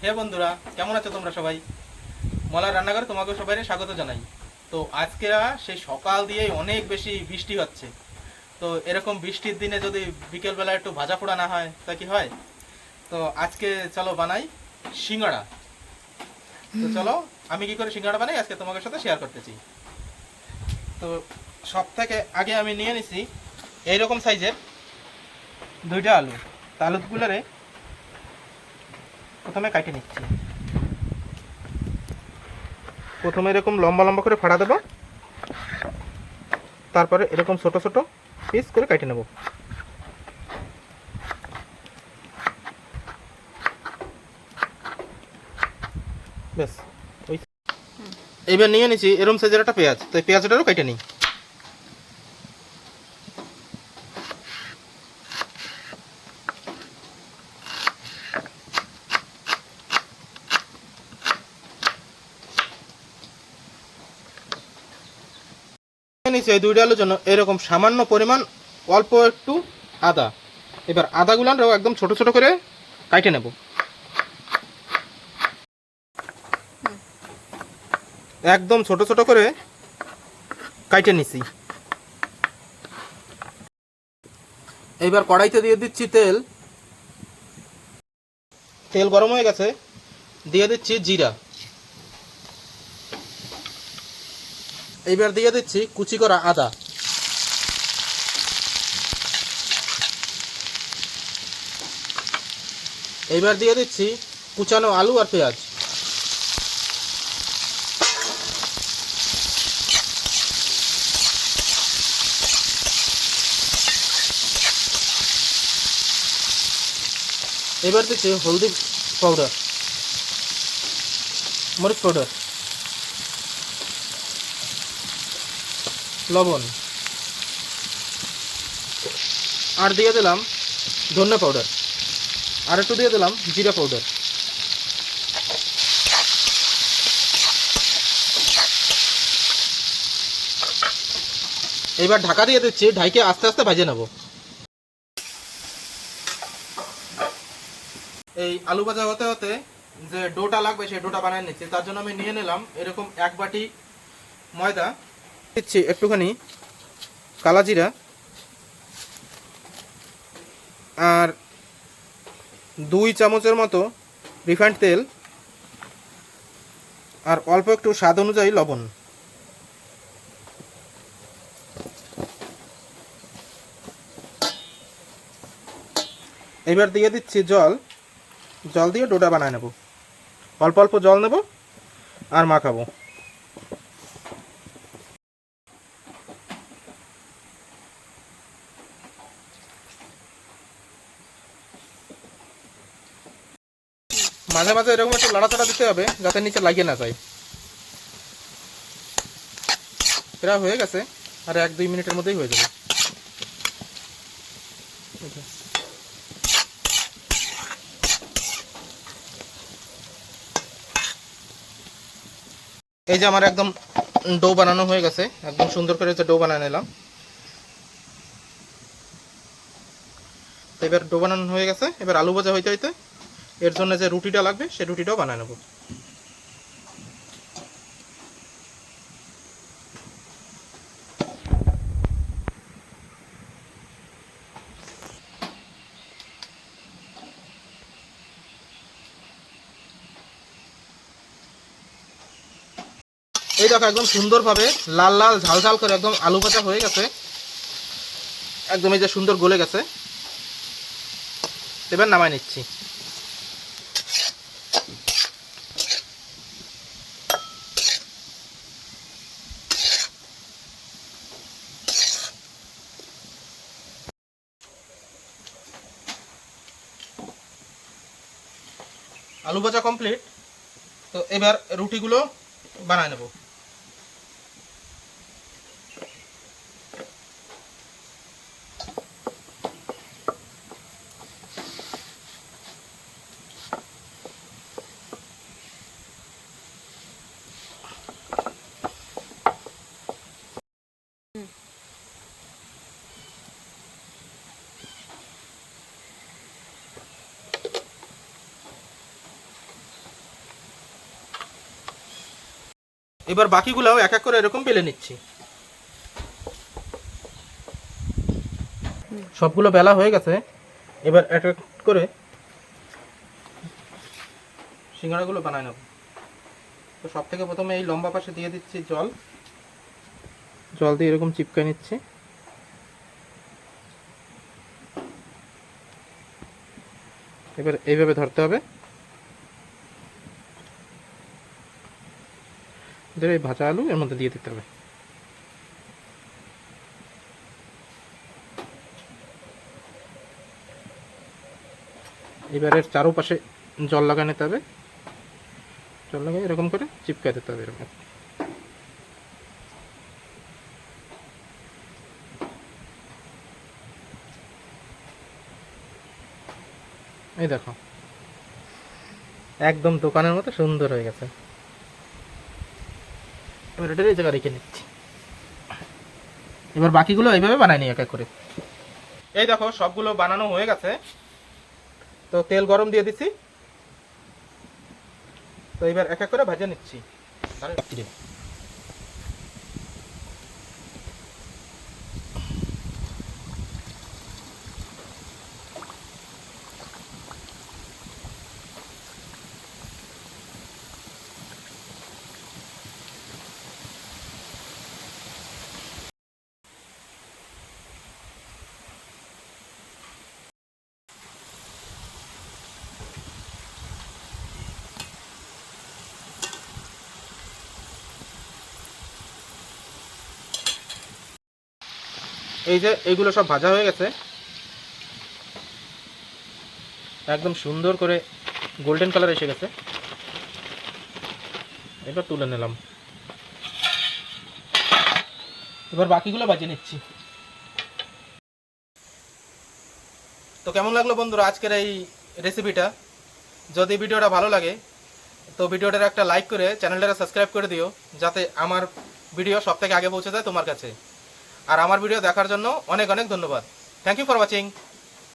হে বন্ধুরা, কেমন আছো তোমরা সবাই? মলার রান্নাঘরে তোমাকে সবাই স্বাগত জানাই। তো আজকে সেই সকাল দিয়েই অনেক বেশি বৃষ্টি হচ্ছে। তো এরকম বৃষ্টির দিনে যদি বিকেলবেলা একটু ভাজা পোড়া না হয় তা কি হয়? তো আজকে চলো বানাই সিঙ্গাড়া। তো চলো, আমি কি করে সিঙ্গাড়া বানাই আজকে তোমাদের সাথে শেয়ার করতেছি। তো সব থেকে আগে আমি নিয়ে নিছি এইরকম সাইজের দুইটা আলু। তা আলুগুলোরে প্রথমে কাটে নিচ্ছি। প্রথমে এরকম লম্বা লম্বা করে ফাড়া দেবো, তারপরে এরকম ছোট ছোট পিস করে কেটে নেব। ব্যাস, ওই এইবার নিয়ে নিছি এরকম সাইজের একটা পেঁয়াজ। তো পেঁয়াজটারও কেটে নিই। নিচে এই দুইটা আলুর জন্য এরকম সামান্য পরিমাণ অল্প একটু আদা। এবার আদাগুলানও একদম ছোট ছোট করে কাটে নেব। একদম ছোট ছোট করে কাটে নিছি। এইবার কড়াইতে দিয়ে দিচ্ছি তেল। তেল গরম হয়ে গেছে, দিয়ে দিচ্ছি জিরা। এইবার দিয়ে দিচ্ছি কুচি করা আদা। এইবার দিয়ে দিচ্ছি কুচানো আলু আর পেঁয়াজ। এবার দিচ্ছি হলদি পাউডার, মরিচ পাউডার, লবণ, আর দিয়ে দিলাম ধনে পাউডার, আর একটু দিয়ে দিলাম জিরা পাউডার। এবার ঢাকা দিয়ে দিচ্ছি, ঢাইকে আস্তে আস্তে ভেজে নেব। এই আলু ভাজা হতে হতে যে ডোটা লাগবে সেই ডোটা বানিয়ে নিচ্ছি। তার জন্য আমি নিয়ে নিলাম এরকম এক বাটি ময়দা, দিচ্ছি একটুখানি কালা জিরা, আর 2 চামচের মতো রিফাইন্ড তেল, আর অল্প একটু স্বাদ অনুযায়ী লবণ। এবার দিয়ে দিচ্ছি জল। জল দিয়ে ডোটা বানায় নেব। অল্প অল্প জল নেব আর মাখাবো। মাঝে মাঝে এরকম একটু লাড়াচাড়া দিতে হবে যাতে নিচে লাগিয়ে না যায়। প্রায় হয়ে গেছে, আর 1-2 মিনিটের মধ্যেই হয়ে যাবে। এই যে আমার একদম ডো বানানো হয়ে গেছে, একদম সুন্দর করে যে ডো বানিয়ে নিলাম। এবার ডো বানানো হয়ে গেছে, এবার আলু ভাজা হইতে হইতে এর জন্য যে রুটিটা লাগবে সেই রুটিটাও বানিয়ে নেব। এই দেখো একদম সুন্দরভাবে লাল লাল ঝাল ঝাল করে একদম আলু ভাজা হয়ে গেছে। একদম এই যে সুন্দর গলে গেছে। এবার নামাই নিচ্ছি। আলু ভাজা কমপ্লিট। তো এবার রুটিগুলো বানায় নেব। এবার বাকিগুলোও এক এক করে এরকম বেলে নিচ্ছি। সবগুলো বেলা হয়ে গেছে, এবার এক এক করে সিঙ্গাড়াগুলো বানায় নেব। তো সব থেকে প্রথমে এই লম্বা পাশে দিয়ে দিচ্ছি জল, জল দিয়ে এরকম চিপকায় নিচ্ছি। এবার এইভাবে ধরতে হবে, ধরে এই ভাজা আলু এর মধ্যে দিয়ে দিতে হবে। এবারের চারোপাশে জল লাগানো নিতে হবে, জল লাগিয়ে এরকম করে চিপকায় দিতে হবে এরকম। এই দেখো একদম দোকানের মতো সুন্দর হয়ে গেছে। এবার এটা এই জায়গায় রেখে নিচ্ছি। এবার বাকিগুলো এইভাবে বানাই নিই এক এক করে। এই দেখো সবগুলো বানানো হয়ে গেছে। তো তেল গরম দিয়ে দিচ্ছি, তো এবার এক এক করে ভেজে নিচ্ছি। এই যে এইগুলো সব ভাজা হয়ে গেছে, একদম সুন্দর করে গোল্ডেন কালার এসে গেছে। এবার তুলে নিলাম, এবার বাকিগুলো ভাজে নিচ্ছি। তো কেমন লাগলো বন্ধুরা আজকের এই রেসিপিটা? যদি ভিডিওটা ভালো লাগে তো ভিডিওটার একটা লাইক করে চ্যানেলটা সাবস্ক্রাইব করে দিও, যাতে আমার ভিডিও সব থেকে আগে পৌঁছে যায় তোমার কাছে। আর আমার ভিডিও দেখার জন্য অনেক অনেক ধন্যবাদ। Thank you for watching.